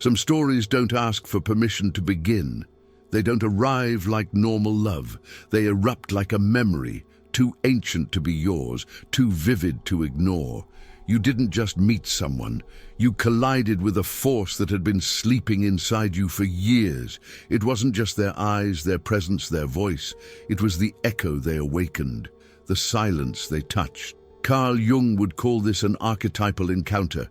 Some stories don't ask for permission to begin. They don't arrive like normal love. They erupt like a memory, too ancient to be yours, too vivid to ignore. You didn't just meet someone. You collided with a force that had been sleeping inside you for years. It wasn't just their eyes, their presence, their voice. It was the echo they awakened, the silence they touched. Carl Jung would call this an archetypal encounter,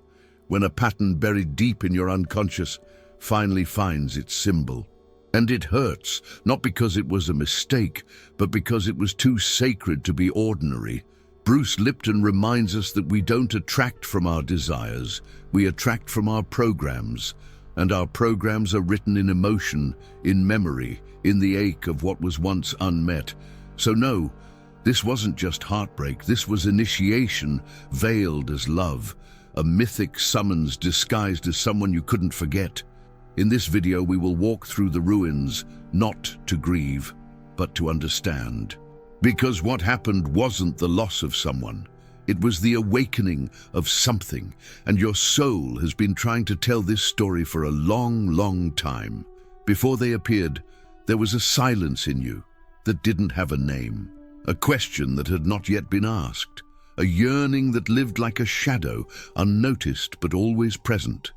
when a pattern buried deep in your unconscious finally finds its symbol. And it hurts, not because it was a mistake, but because it was too sacred to be ordinary. Bruce Lipton reminds us that we don't attract from our desires, we attract from our programs. And our programs are written in emotion, in memory, in the ache of what was once unmet. So no, this wasn't just heartbreak, this was initiation, veiled as love, a mythic summons disguised as someone you couldn't forget. In this video, we will walk through the ruins, not to grieve, but to understand. Because what happened wasn't the loss of someone. It was the awakening of something, and your soul has been trying to tell this story for a long, long time. Before they appeared, there was a silence in you that didn't have a name, a question that had not yet been asked, a yearning that lived like a shadow, unnoticed but always present.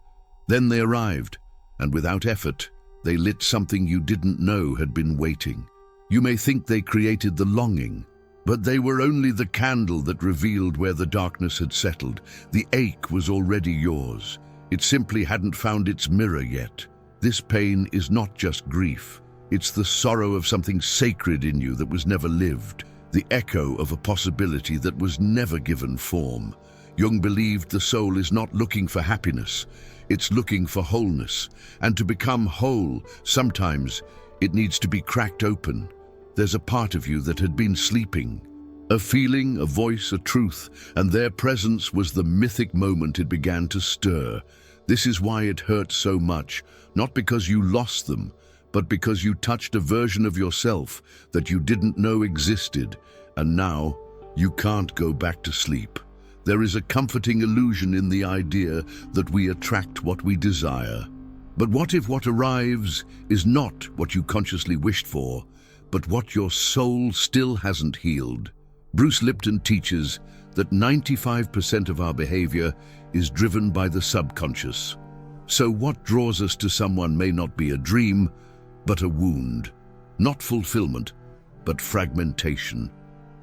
Then they arrived, and without effort, they lit something you didn't know had been waiting. You may think they created the longing, but they were only the candle that revealed where the darkness had settled. The ache was already yours. It simply hadn't found its mirror yet. This pain is not just grief. It's the sorrow of something sacred in you that was never lived, the echo of a possibility that was never given form. Jung believed the soul is not looking for happiness. It's looking for wholeness, and to become whole, sometimes it needs to be cracked open. There's a part of you that had been sleeping, a feeling, a voice, a truth, and their presence was the mythic moment it began to stir. This is why it hurt so much, not because you lost them, but because you touched a version of yourself that you didn't know existed, and now you can't go back to sleep. There is a comforting illusion in the idea that we attract what we desire. But what if what arrives is not what you consciously wished for, but what your soul still hasn't healed? Bruce Lipton teaches that 95% of our behavior is driven by the subconscious. So what draws us to someone may not be a dream, but a wound. Not fulfillment, but fragmentation.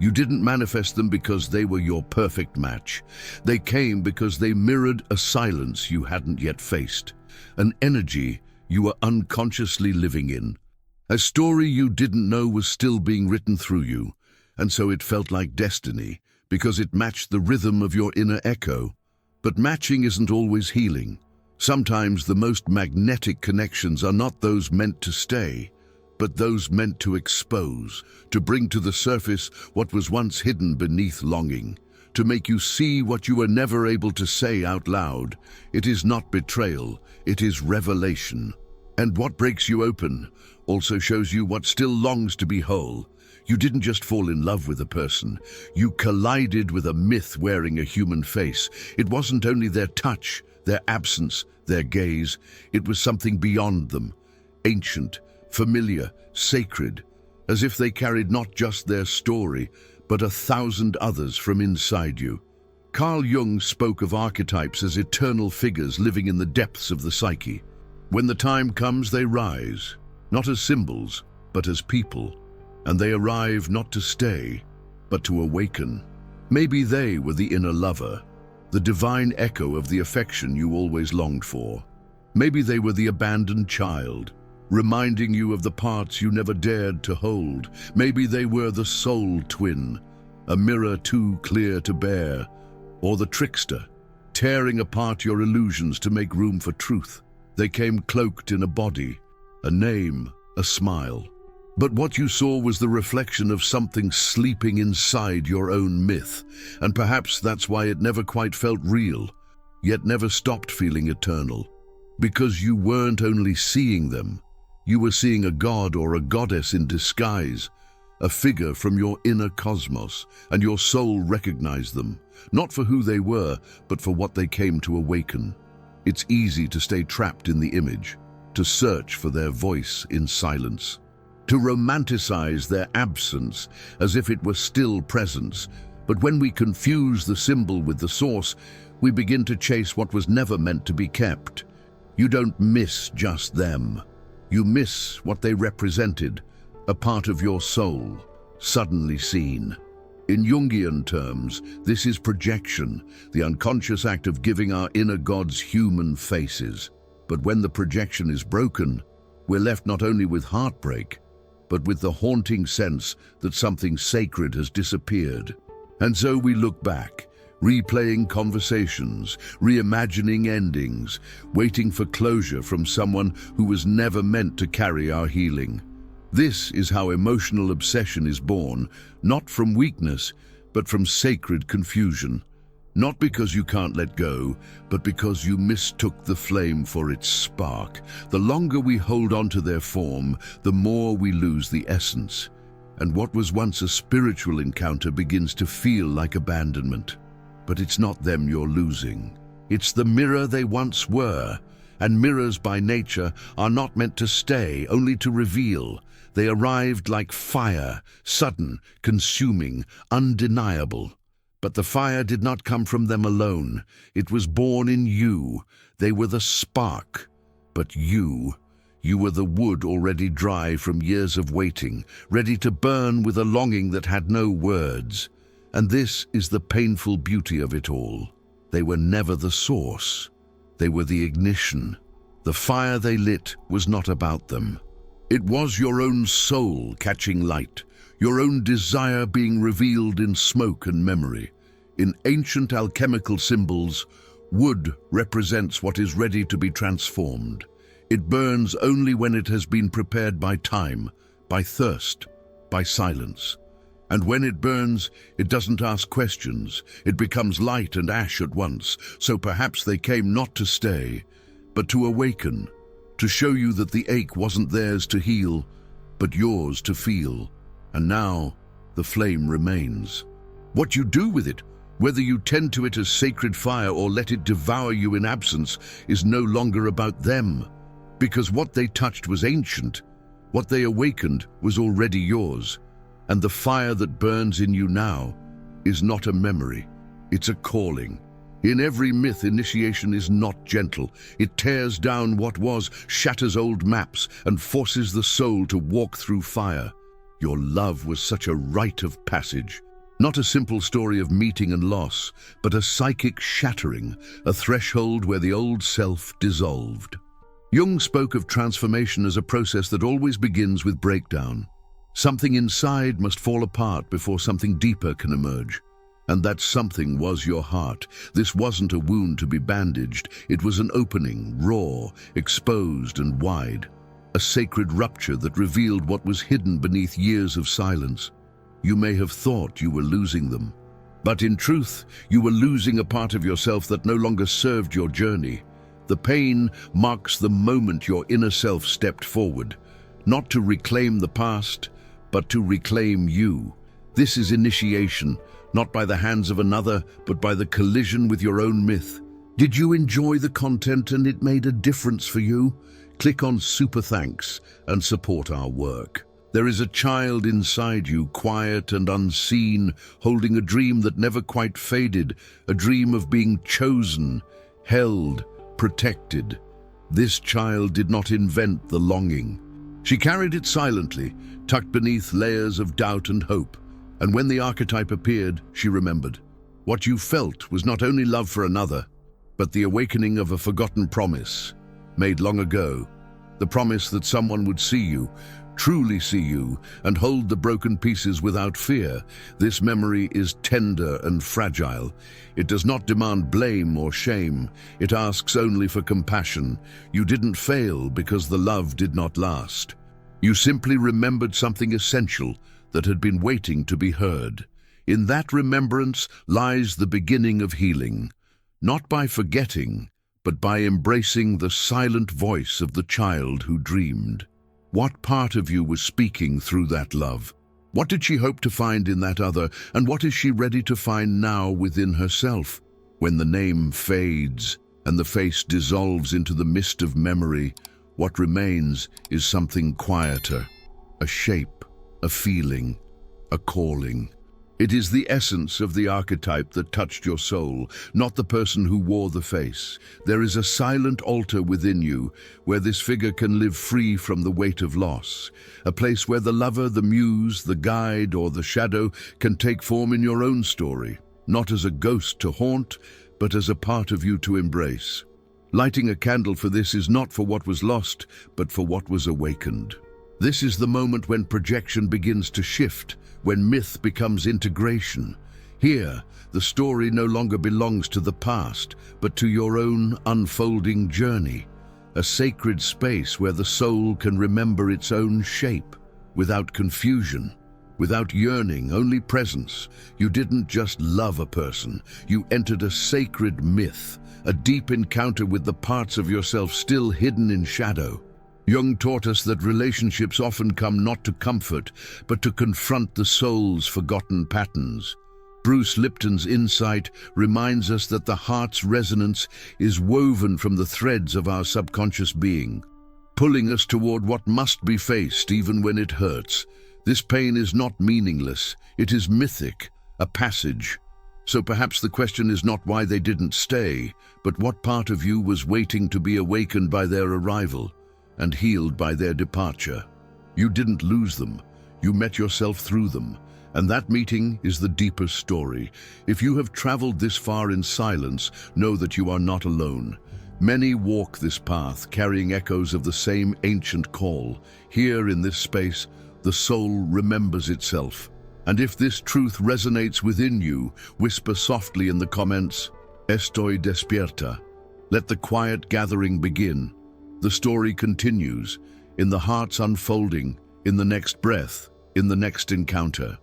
You didn't manifest them because they were your perfect match. They came because they mirrored a silence you hadn't yet faced, an energy you were unconsciously living in. A story you didn't know was still being written through you, and so it felt like destiny, because it matched the rhythm of your inner echo. But matching isn't always healing. Sometimes the most magnetic connections are not those meant to stay, but those meant to expose, to bring to the surface what was once hidden beneath longing, to make you see what you were never able to say out loud. It is not betrayal, it is revelation. And what breaks you open also shows you what still longs to be whole. You didn't just fall in love with a person, you collided with a myth wearing a human face. It wasn't only their touch, their absence, their gaze, it was something beyond them, ancient, familiar, sacred, as if they carried not just their story, but 1,000 others from inside you. Carl Jung spoke of archetypes as eternal figures living in the depths of the psyche. When the time comes, they rise, not as symbols, but as people. And they arrive not to stay, but to awaken. Maybe they were the inner lover, the divine echo of the affection you always longed for. Maybe they were the abandoned child, reminding you of the parts you never dared to hold. Maybe they were the soul twin, a mirror too clear to bear, or the trickster, tearing apart your illusions to make room for truth. They came cloaked in a body, a name, a smile. But what you saw was the reflection of something sleeping inside your own myth, and perhaps that's why it never quite felt real, yet never stopped feeling eternal. Because you weren't only seeing them, you were seeing a god or a goddess in disguise, a figure from your inner cosmos, and your soul recognized them, not for who they were, but for what they came to awaken. It's easy to stay trapped in the image, to search for their voice in silence, to romanticize their absence as if it were still presence. But when we confuse the symbol with the source, we begin to chase what was never meant to be kept. You don't miss just them. You miss what they represented, a part of your soul, suddenly seen. In Jungian terms, this is projection, the unconscious act of giving our inner gods human faces. But when the projection is broken, we're left not only with heartbreak, but with the haunting sense that something sacred has disappeared. And so we look back, replaying conversations, reimagining endings, waiting for closure from someone who was never meant to carry our healing. This is how emotional obsession is born, not from weakness, but from sacred confusion. Not because you can't let go, but because you mistook the flame for its spark. The longer we hold on to their form, the more we lose the essence. And what was once a spiritual encounter begins to feel like abandonment. But it's not them you're losing. It's the mirror they once were. And mirrors by nature are not meant to stay, only to reveal. They arrived like fire, sudden, consuming, undeniable. But the fire did not come from them alone. It was born in you. They were the spark. But you were the wood already dry from years of waiting, ready to burn with a longing that had no words. And this is the painful beauty of it all. They were never the source. They were the ignition. The fire they lit was not about them. It was your own soul catching light, your own desire being revealed in smoke and memory. In ancient alchemical symbols, wood represents what is ready to be transformed. It burns only when it has been prepared by time, by thirst, by silence. And when it burns, it doesn't ask questions. It becomes light and ash at once. So perhaps they came not to stay, but to awaken, to show you that the ache wasn't theirs to heal, but yours to feel. And now, the flame remains. What you do with it, whether you tend to it as sacred fire or let it devour you in absence, is no longer about them. Because what they touched was ancient, what they awakened was already yours. And the fire that burns in you now is not a memory, it's a calling. In every myth, initiation is not gentle. It tears down what was, shatters old maps, and forces the soul to walk through fire. Your love was such a rite of passage. Not a simple story of meeting and loss, but a psychic shattering, a threshold where the old self dissolved. Jung spoke of transformation as a process that always begins with breakdown. Something inside must fall apart before something deeper can emerge. And that something was your heart. This wasn't a wound to be bandaged. It was an opening, raw, exposed and wide. A sacred rupture that revealed what was hidden beneath years of silence. You may have thought you were losing them, but in truth, you were losing a part of yourself that no longer served your journey. The pain marks the moment your inner self stepped forward, not to reclaim the past, but to reclaim you. This is initiation, not by the hands of another, but by the collision with your own myth. Did you enjoy the content and it made a difference for you? Click on Super Thanks and support our work. There is a child inside you, quiet and unseen, holding a dream that never quite faded, a dream of being chosen, held, protected. This child did not invent the longing. She carried it silently, tucked beneath layers of doubt and hope. And when the archetype appeared, she remembered. What you felt was not only love for another, but the awakening of a forgotten promise, made long ago. The promise that someone would see you, truly see you, and hold the broken pieces without fear. This memory is tender and fragile. It does not demand blame or shame. It asks only for compassion. You didn't fail because the love did not last. You simply remembered something essential that had been waiting to be heard. In that remembrance lies the beginning of healing, not by forgetting, but by embracing the silent voice of the child who dreamed. What part of you was speaking through that love? What did she hope to find in that other, and what is she ready to find now within herself? When the name fades, and the face dissolves into the mist of memory, what remains is something quieter, a shape, a feeling, a calling. It is the essence of the archetype that touched your soul, not the person who wore the face. There is a silent altar within you where this figure can live free from the weight of loss, a place where the lover, the muse, the guide, or the shadow can take form in your own story, not as a ghost to haunt, but as a part of you to embrace. Lighting a candle for this is not for what was lost, but for what was awakened. This is the moment when projection begins to shift, when myth becomes integration. Here, the story no longer belongs to the past, but to your own unfolding journey, a sacred space where the soul can remember its own shape, without confusion, without yearning, only presence. You didn't just love a person, you entered a sacred myth, a deep encounter with the parts of yourself still hidden in shadow. Jung taught us that relationships often come not to comfort, but to confront the soul's forgotten patterns. Bruce Lipton's insight reminds us that the heart's resonance is woven from the threads of our subconscious being, pulling us toward what must be faced even when it hurts. This pain is not meaningless, it is mythic, a passage. So perhaps the question is not why they didn't stay, but what part of you was waiting to be awakened by their arrival and healed by their departure. You didn't lose them, you met yourself through them, and that meeting is the deeper story. If you have traveled this far in silence, know that you are not alone. Many walk this path, carrying echoes of the same ancient call. Here in this space, the soul remembers itself. And if this truth resonates within you, whisper softly in the comments, "Estoy despierta." Let the quiet gathering begin. The story continues, in the heart's unfolding, in the next breath, in the next encounter.